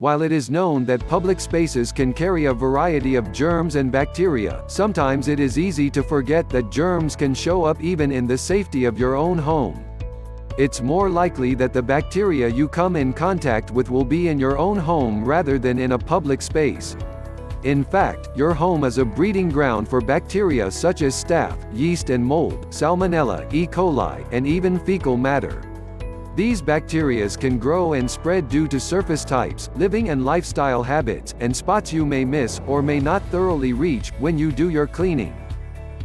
While it is known that public spaces can carry a variety of germs and bacteria, sometimes it is easy to forget that germs can show up even in the safety of your own home. It's more likely that the bacteria you come in contact with will be in your own home rather than in a public space. In fact, your home is a breeding ground for bacteria such as staph, yeast and mold, salmonella, E. coli, and even fecal matter. These bacteria can grow and spread due to surface types, living and lifestyle habits, and spots you may miss or may not thoroughly reach when you do your cleaning.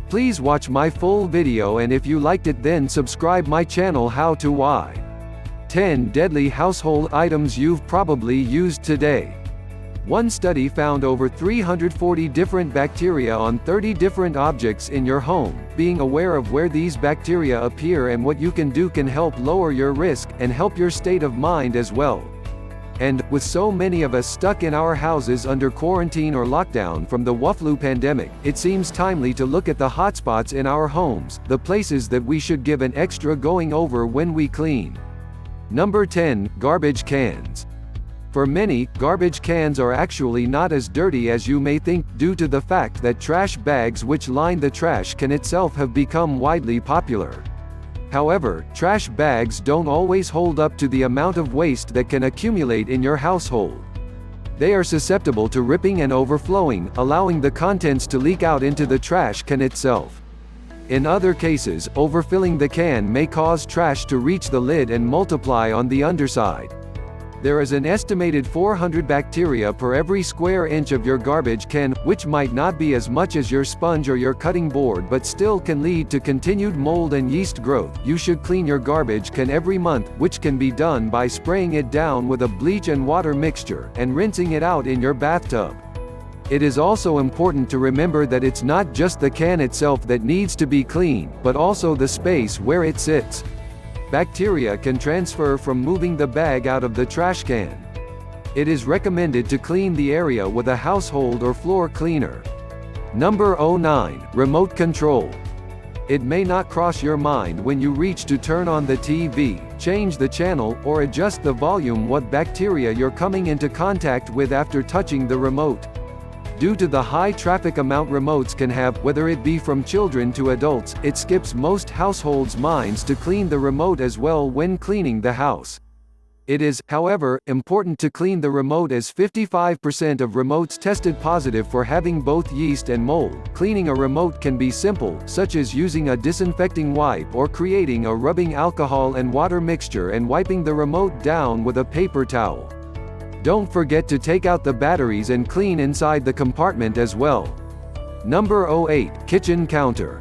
Please watch my full video, and if you liked it, then subscribe my channel. How to Why 10 Deadly Household Items You've Probably Used Today. One study found over 340 different bacteria on 30 different objects in your home. Being aware of where these bacteria appear and what you can do can help lower your risk, and help your state of mind as well. And, with so many of us stuck in our houses under quarantine or lockdown from the flu pandemic, it seems timely to look at the hotspots in our homes, the places that we should give an extra going over when we clean. Number 10. Garbage cans. For many, garbage cans are actually not as dirty as you may think, due to the fact that trash bags which line the trash can itself have become widely popular. However, trash bags don't always hold up to the amount of waste that can accumulate in your household. They are susceptible to ripping and overflowing, allowing the contents to leak out into the trash can itself. In other cases, overfilling the can may cause trash to reach the lid and multiply on the underside. There is an estimated 400 bacteria per every square inch of your garbage can, which might not be as much as your sponge or your cutting board, but still can lead to continued mold and yeast growth. You should clean your garbage can every month, which can be done by spraying it down with a bleach and water mixture, and rinsing it out in your bathtub. It is also important to remember that it's not just the can itself that needs to be cleaned, but also the space where it sits. Bacteria can transfer from moving the bag out of the trash can. It is recommended to clean the area with a household or floor cleaner. Number 9. Remote control. It may not cross your mind when you reach to turn on the TV, change the channel, or adjust the volume what bacteria you're coming into contact with after touching the remote. Due to the high traffic amount remotes can have, whether it be from children to adults, it skips most households' minds to clean the remote as well when cleaning the house. It is, however, important to clean the remote, as 55% of remotes tested positive for having both yeast and mold. Cleaning a remote can be simple, such as using a disinfecting wipe or creating a rubbing alcohol and water mixture and wiping the remote down with a paper towel. Don't forget to take out the batteries and clean inside the compartment as well. Number 8. Kitchen counter.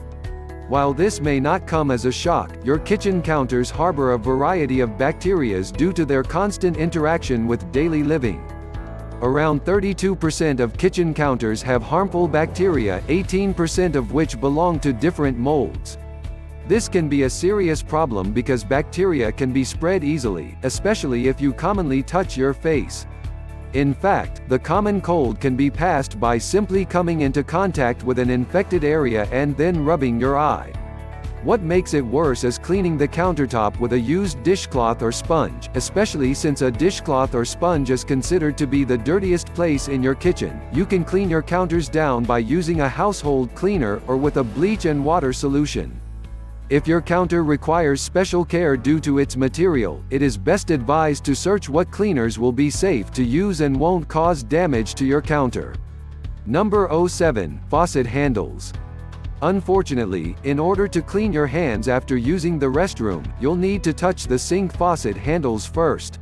While this may not come as a shock, your kitchen counters harbor a variety of bacteria due to their constant interaction with daily living. Around 32% of kitchen counters have harmful bacteria, 18% of which belong to different molds. This can be a serious problem because bacteria can be spread easily, especially if you commonly touch your face. In fact, the common cold can be passed by simply coming into contact with an infected area and then rubbing your eye. What makes it worse is cleaning the countertop with a used dishcloth or sponge, especially since a dishcloth or sponge is considered to be the dirtiest place in your kitchen. You can clean your counters down by using a household cleaner or with a bleach and water solution. If your counter requires special care due to its material, it is best advised to search what cleaners will be safe to use and won't cause damage to your counter. Number 7. Faucet handles. Unfortunately, in order to clean your hands after using the restroom, you'll need to touch the sink faucet handles first.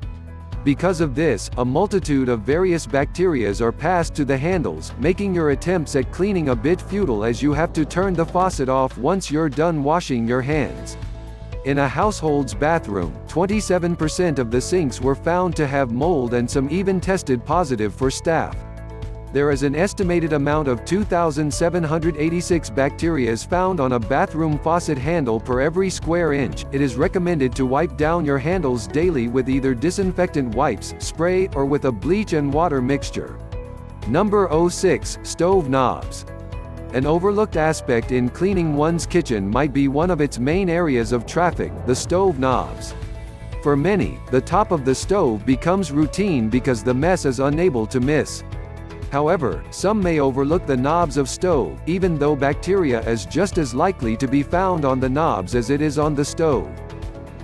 Because of this, a multitude of various bacteria are passed to the handles, making your attempts at cleaning a bit futile, as you have to turn the faucet off once you're done washing your hands. In a household's bathroom, 27% of the sinks were found to have mold, and some even tested positive for staph. There is an estimated amount of 2,786 bacteria found on a bathroom faucet handle per every square inch. It is recommended to wipe down your handles daily with either disinfectant wipes, spray, or with a bleach and water mixture. Number 6. Stove knobs. An overlooked aspect in cleaning one's kitchen might be one of its main areas of traffic, the stove knobs. For many, the top of the stove becomes routine because the mess is unable to miss. However, some may overlook the knobs of stove, even though bacteria is just as likely to be found on the knobs as it is on the stove.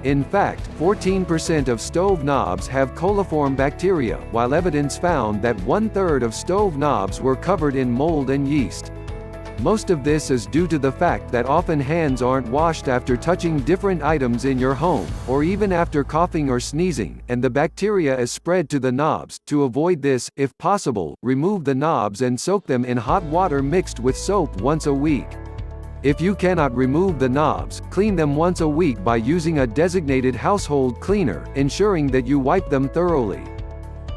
In fact, 14% of stove knobs have coliform bacteria, while evidence found that 1/3 of stove knobs were covered in mold and yeast. Most of this is due to the fact that often hands aren't washed after touching different items in your home, or even after coughing or sneezing, and the bacteria is spread to the knobs. To avoid this, if possible, remove the knobs and soak them in hot water mixed with soap once a week. If you cannot remove the knobs, clean them once a week by using a designated household cleaner, ensuring that you wipe them thoroughly.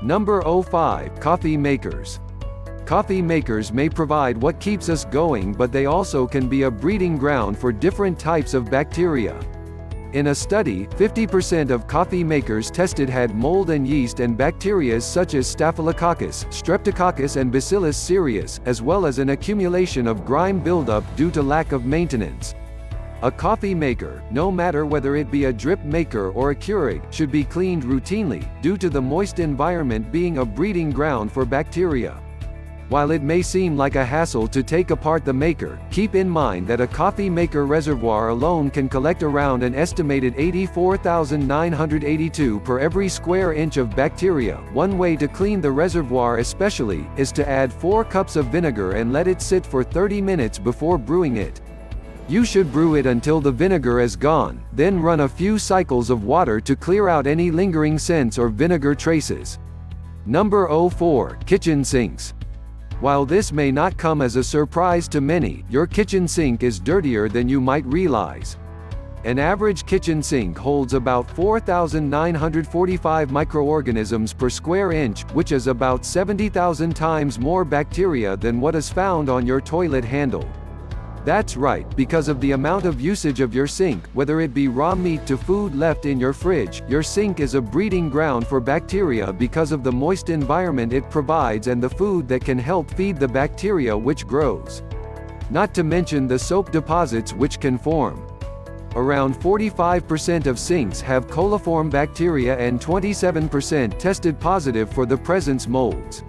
Number 05. Coffee makers. Coffee makers may provide what keeps us going, but they also can be a breeding ground for different types of bacteria. In a study, 50% of coffee makers tested had mold and yeast and bacteria such as Staphylococcus, Streptococcus and Bacillus cereus, as well as an accumulation of grime buildup due to lack of maintenance. A coffee maker, no matter whether it be a drip maker or a Keurig, should be cleaned routinely, due to the moist environment being a breeding ground for bacteria. While it may seem like a hassle to take apart the maker, keep in mind that a coffee maker reservoir alone can collect around an estimated 84,982 per every square inch of bacteria. One way to clean the reservoir especially, is to add 4 cups of vinegar and let it sit for 30 minutes before brewing it. You should brew it until the vinegar is gone, then run a few cycles of water to clear out any lingering scents or vinegar traces. Number 04. Kitchen sinks. While this may not come as a surprise to many, your kitchen sink is dirtier than you might realize. An average kitchen sink holds about 4,945 microorganisms per square inch, which is about 70,000 times more bacteria than what is found on your toilet handle. That's right, because of the amount of usage of your sink, whether it be raw meat to food left in your fridge, your sink is a breeding ground for bacteria because of the moist environment it provides and the food that can help feed the bacteria which grows. Not to mention the soap deposits which can form. Around 45% of sinks have coliform bacteria and 27% tested positive for the presence molds.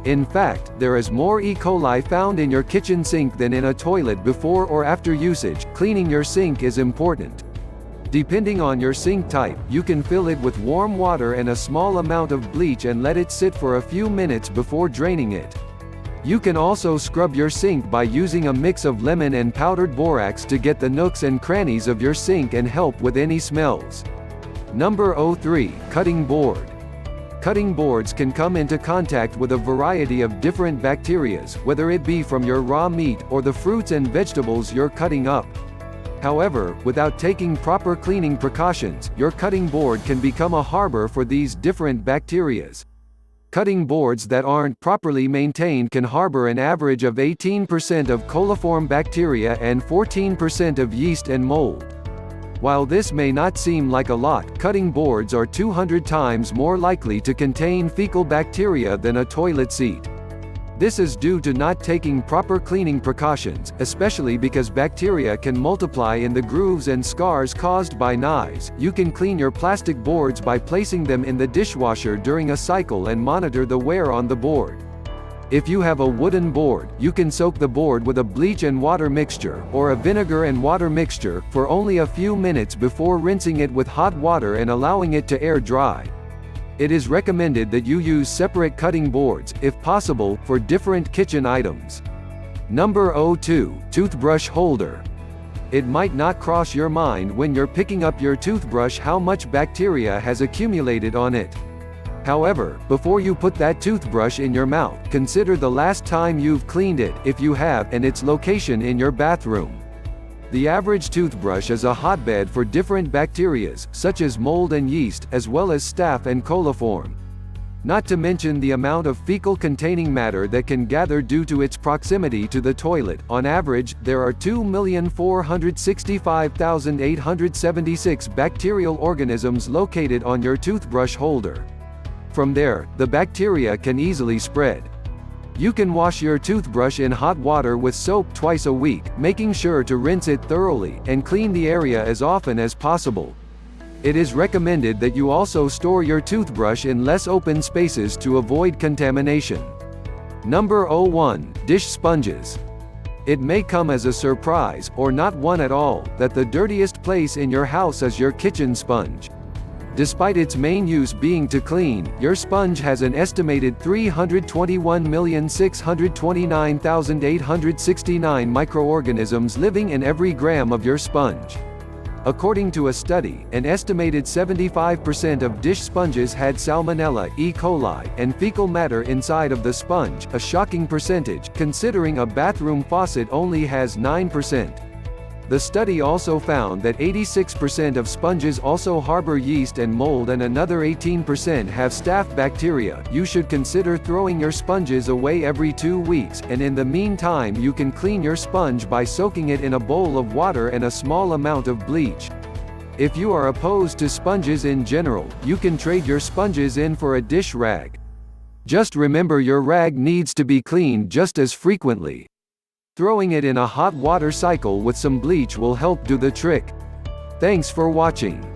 In fact, there is more E. coli found in your kitchen sink than in a toilet before or after usage. Cleaning your sink is important. Depending on your sink type, you can fill it with warm water and a small amount of bleach and let it sit for a few minutes before draining it. You can also scrub your sink by using a mix of lemon and powdered borax to get the nooks and crannies of your sink and help with any smells. Number 03. Cutting board. Cutting boards can come into contact with a variety of different bacteria, whether it be from your raw meat or the fruits and vegetables you're cutting up. However, without taking proper cleaning precautions, your cutting board can become a harbor for these different bacteria. Cutting boards that aren't properly maintained can harbor an average of 18% of coliform bacteria and 14% of yeast and mold. While this may not seem like a lot, cutting boards are 200 times more likely to contain fecal bacteria than a toilet seat. This is due to not taking proper cleaning precautions, especially because bacteria can multiply in the grooves and scars caused by knives. You can clean your plastic boards by placing them in the dishwasher during a cycle and monitor the wear on the board. If you have a wooden board, you can soak the board with a bleach and water mixture, or a vinegar and water mixture, for only a few minutes before rinsing it with hot water and allowing it to air dry. It is recommended that you use separate cutting boards, if possible, for different kitchen items. Number 02. Toothbrush holder. It might not cross your mind when you're picking up your toothbrush how much bacteria has accumulated on it. However, before you put that toothbrush in your mouth, consider the last time you've cleaned it, if you have, and its location in your bathroom. The average toothbrush is a hotbed for different bacteria, such as mold and yeast, as well as staph and coliform. Not to mention the amount of fecal-containing matter that can gather due to its proximity to the toilet. On average, there are 2,465,876 bacterial organisms located on your toothbrush holder. From there, the bacteria can easily spread. You can wash your toothbrush in hot water with soap twice a week, making sure to rinse it thoroughly, and clean the area as often as possible. It is recommended that you also store your toothbrush in less open spaces to avoid contamination. Number 01. Dish sponges. It may come as a surprise, or not one at all, that the dirtiest place in your house is your kitchen sponge. Despite its main use being to clean, your sponge has an estimated 321,629,869 microorganisms living in every gram of your sponge. According to a study, an estimated 75% of dish sponges had Salmonella, E. coli, and fecal matter inside of the sponge, a shocking percentage, considering a bathroom faucet only has 9%. The study also found that 86% of sponges also harbor yeast and mold, and another 18% have staph bacteria. You should consider throwing your sponges away every 2 weeks, and in the meantime you can clean your sponge by soaking it in a bowl of water and a small amount of bleach. If you are opposed to sponges in general, you can trade your sponges in for a dish rag. Just remember, your rag needs to be cleaned just as frequently. Throwing it in a hot water cycle with some bleach will help do the trick. Thanks for watching.